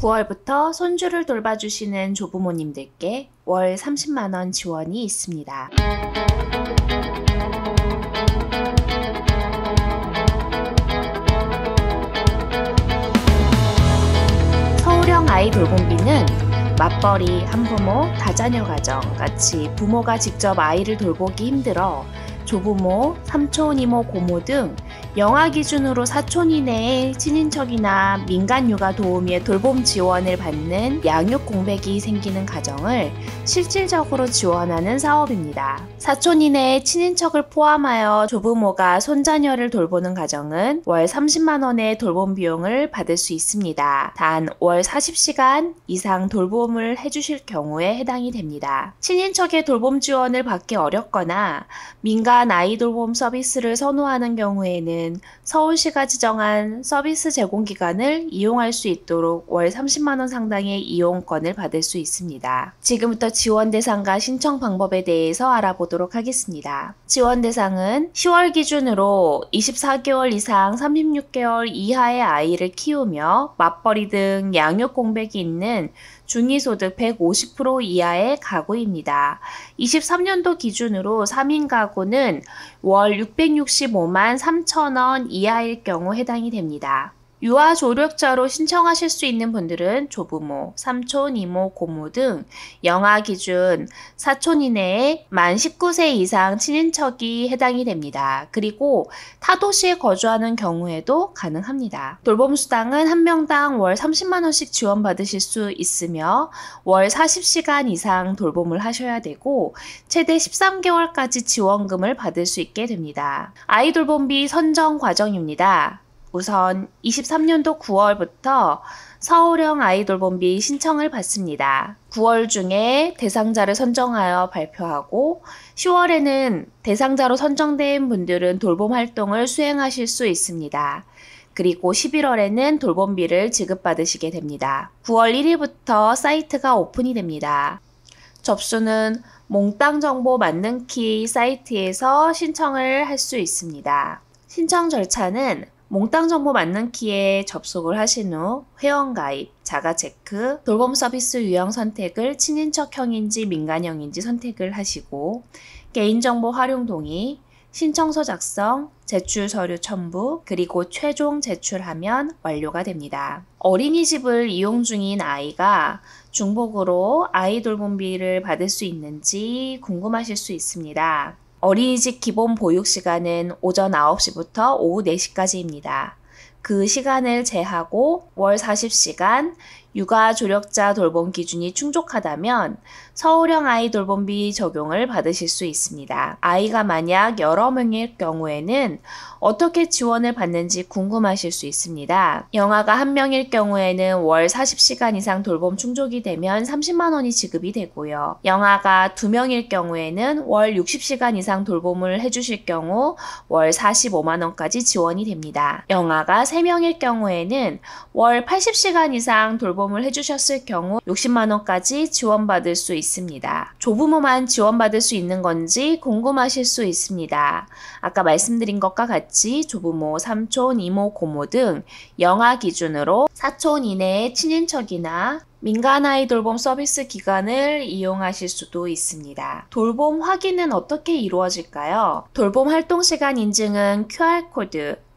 9월부터 손주를 돌봐주시는 조부모님들께 월 30만원 지원이 있습니다. 서울형 아이 돌봄비는 맞벌이, 한부모, 다자녀 가정 같이 부모가 직접 아이를 돌보기 힘들어 조부모, 삼촌, 이모, 고모 등 영아 기준으로 사촌 이내의 친인척이나 민간 육아 도우미의 돌봄 지원을 받는 양육 공백이 생기는 가정을 실질적으로 지원하는 사업입니다. 사촌 이내의 친인척을 포함하여 조부모가 손자녀를 돌보는 가정은 월 30만 원의 돌봄 비용을 받을 수 있습니다. 단 월 40시간 이상 돌봄을 해주실 경우에 해당이 됩니다. 친인척의 돌봄 지원을 받기 어렵거나 민간 아이 돌봄 서비스를 선호하는 경우에는 서울시가 지정한 서비스 제공 기간을 이용할 수 있도록 월 30만 원 상당의 이용권을 받을 수 있습니다. 지금부터 지원 대상과 신청 방법에 대해서 알아보도록 하겠습니다. 지원 대상은 10월 기준으로 24개월 이상 36개월 이하의 아이를 키우며 맞벌이 등 양육 공백이 있는 중위소득 150% 이하의 가구입니다. 23년도 기준으로 3인 가구는 월 665만 3천 원 이하일 경우 해당이 됩니다. 유아 조력자로 신청하실 수 있는 분들은 조부모, 삼촌, 이모, 고모 등 영아 기준 사촌 이내에 만 19세 이상 친인척이 해당이 됩니다. 그리고 타도시에 거주하는 경우에도 가능합니다. 돌봄 수당은 한 명당 월 30만 원씩 지원받으실 수 있으며 월 40시간 이상 돌봄을 하셔야 되고 최대 13개월까지 지원금을 받을 수 있게 됩니다. 아이 돌봄비 선정 과정입니다. 우선 23년도 9월부터 서울형 아이 돌봄비 신청을 받습니다. 9월 중에 대상자를 선정하여 발표하고 10월에는 대상자로 선정된 분들은 돌봄 활동을 수행하실 수 있습니다. 그리고 11월에는 돌봄비를 지급받으시게 됩니다. 9월 1일부터 사이트가 오픈이 됩니다. 접수는 몽땅 정보 만능키 사이트에서 신청을 할 수 있습니다. 신청 절차는 몽땅 정보 만능키에 접속을 하신 후 회원가입, 자가체크, 돌봄 서비스 유형 선택을 친인척형인지 민간형인지 선택을 하시고 개인정보 활용 동의, 신청서 작성, 제출 서류 첨부, 그리고 최종 제출하면 완료가 됩니다. 어린이집을 이용 중인 아이가 중복으로 아이 돌봄비를 받을 수 있는지 궁금하실 수 있습니다. 어린이집 기본 보육 시간은 오전 9시부터 오후 4시까지입니다. 그 시간을 제하고 월 40시간 육아 조력자 돌봄 기준이 충족하다면 서울형 아이 돌봄비 적용을 받으실 수 있습니다. 아이가 만약 여러 명일 경우에는 어떻게 지원을 받는지 궁금하실 수 있습니다. 영아가 한 명일 경우에는 월 40시간 이상 돌봄 충족이 되면 30만 원이 지급이 되고요. 영아가 2명일 경우에는 월 60시간 이상 돌봄을 해주실 경우 월 45만 원까지 지원이 됩니다. 영아가 3명일 경우에는 월 80시간 이상 돌봄을 해주셨을 경우 60만 원까지 지원받을 수 있습니다. 조부모만 지원받을 수 있는 건지 궁금하실 수 있습니다. 아까 말씀드린 것과 같이 조부모, 삼촌, 이모, 고모 등 영아 기준으로 사촌 이내의 친인척이나 민간 아이 돌봄 서비스 기관을 이용하실 수도 있습니다. 돌봄 확인은 어떻게 이루어질까요? 돌봄 활동 시간 인증은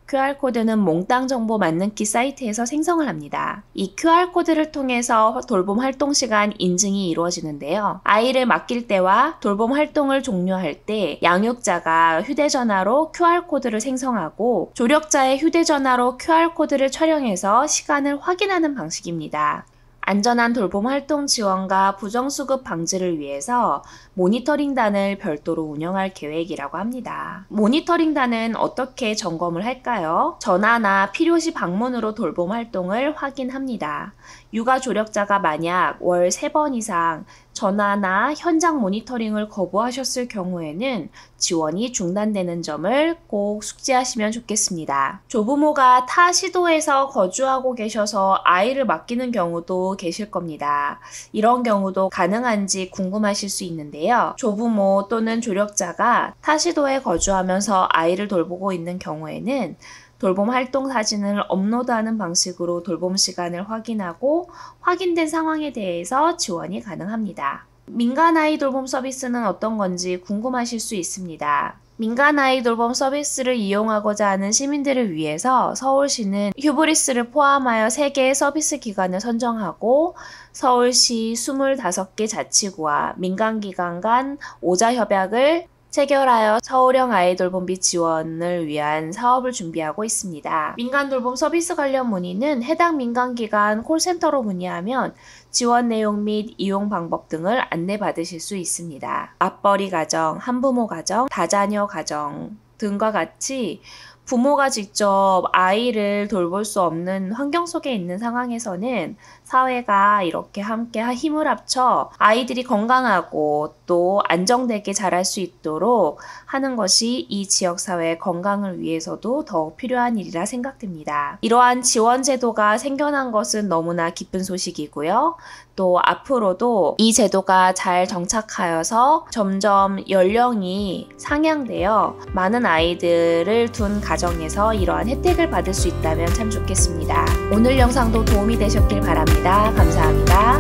QR코드는 몽땅 정보 만능키 사이트에서 생성을 합니다. 이 QR코드를 통해서 돌봄 활동 시간 인증이 이루어지는데요. 아이를 맡길 때와 돌봄 활동을 종료할 때 양육자가 휴대전화로 QR코드를 생성하고 조력자의 휴대전화로 QR코드를 촬영해서 시간을 확인하는 방식입니다. 안전한 돌봄 활동 지원과 부정수급 방지를 위해서 모니터링단을 별도로 운영할 계획이라고 합니다. 모니터링단은 어떻게 점검을 할까요? 전화나 필요시 방문으로 돌봄 활동을 확인합니다. 육아 조력자가 만약 월 3번 이상 전화나 현장 모니터링을 거부하셨을 경우에는 지원이 중단되는 점을 꼭 숙지하시면 좋겠습니다. 조부모가 타 시도에서 거주하고 계셔서 아이를 맡기는 경우도 계실 겁니다. 이런 경우도 가능한지 궁금하실 수 있는데요. 조부모 또는 조력자가 타 시도에 거주하면서 아이를 돌보고 있는 경우에는 돌봄 활동 사진을 업로드하는 방식으로 돌봄 시간을 확인하고 확인된 상황에 대해서 지원이 가능합니다. 민간 아이 돌봄 서비스는 어떤 건지 궁금하실 수 있습니다. 민간 아이 돌봄 서비스를 이용하고자 하는 시민들을 위해서 서울시는 휴브리스를 포함하여 3개의 서비스 기관을 선정하고 서울시 25개 자치구와 민간기관 간 5자 협약을 체결하여 서울형 아이 돌봄비 지원을 위한 사업을 준비하고 있습니다. 민간 돌봄 서비스 관련 문의는 해당 민간기관 콜센터로 문의하면 지원 내용 및 이용 방법 등을 안내받으실 수 있습니다. 맞벌이 가정, 한부모 가정, 다자녀 가정 등과 같이 부모가 직접 아이를 돌볼 수 없는 환경 속에 있는 상황에서는 사회가 이렇게 함께 힘을 합쳐 아이들이 건강하고 또 안정되게 자랄 수 있도록 하는 것이 이 지역사회의 건강을 위해서도 더욱 필요한 일이라 생각됩니다. 이러한 지원 제도가 생겨난 것은 너무나 기쁜 소식이고요. 또 앞으로도 이 제도가 잘 정착하여서 점점 연령이 상향되어 많은 아이들을 둔 가정에서 이러한 혜택을 받을 수 있다면 참 좋겠습니다. 오늘 영상도 도움이 되셨길 바랍니다. 감사합니다.